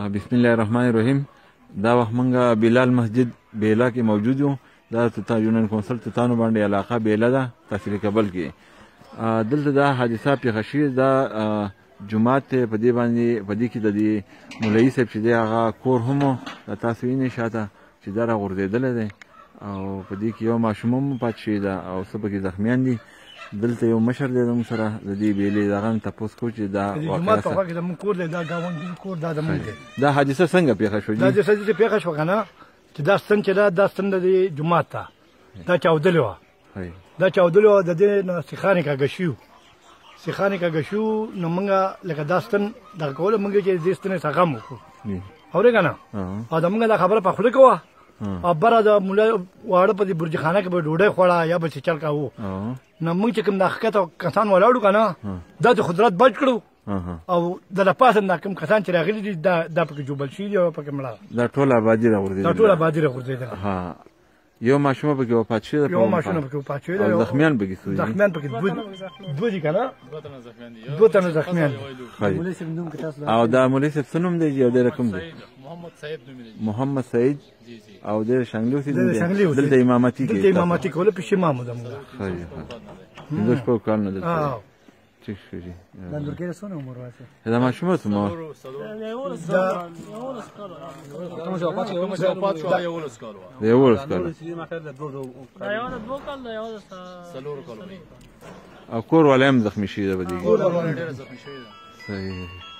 بسم الله الرحمن الرحیم. دا وخت مونږ بلال مسجد بیلا کې موجود یو. دا یونان کونسل تتانو باندې علاقه بیلا ده تحصیل کابل کې. دلته دا حادثه پیښه شوې ده. جومات ته په دې باندې په دې کې د دې مولوي صاحب چې دی هغه کور هم و. تاسو وینئ شاته چې دا راغورځېدلی دی او په دې کې یو ماشوم هم پاتې شوی ده او څه پکې زخمیان دي. دلته یو مشر دی زموږ سره د دې بیلې دغه نه تپوس کوو چې دا جومات په خوا کې زموږ کور دی، دا ګاونډي کور دا زموږ دی. دا حادثه څنګه پیښه شوه؟ دا حادثه چې پیښه شوه که نه چې دا ستن چې ده دا ستن د دې جومات ته دا چاودلې وه. دا چاودلې وه د دې نه سیخان یې کاږه شوي سیخان یې کاږه شوي نو موږ لکه دا ستن دغه کوله موږ چې دې ستنې څخه غم وکړو اورې که نه. او د موږ دا خبره په خوله کوه او بره د ملا واړه په دې برج خانه کې به ډوډۍ خوړه یا به چچل کاوه. نو موږ چې کوم دا ښکته کسان ولاړو که نه دا د قدرت بچ کړو او د لپاسه دا کوم کسان چې راغلي دي دا پکې جوبل شوي دي او پکې مړه دا ټوله آبادي راغورځېدله. دا ټوله آبادي راغورځېدله. یو ماشوم پکې وفات شوی دی. یو ماشوم پکې وفات شوی دی. زخمیان پکې څو دي؟ زخمیان پکې دوه دي که نه؟ دوه تنه زخمیان دي. او دا مولوي صاحب څه نوم دی او دی رقم دی؟ محمد سعید نومېده. محمد سعید. او دی شانګلي اوسېدونکی دی. دلته امامتي کوي. دلته امامتي کوله پیش امام و زموږ. پنځه شپږ کلونه دلته. ٹھیک شو جی. دا نورګیره څونه عمر واسه؟ دا ماشوم څه عمر؟ د 11 کالو. او کور والا هم زخمي شوي ده په دې کې. کور والا ډېر زخمي شوي ده. صحیح.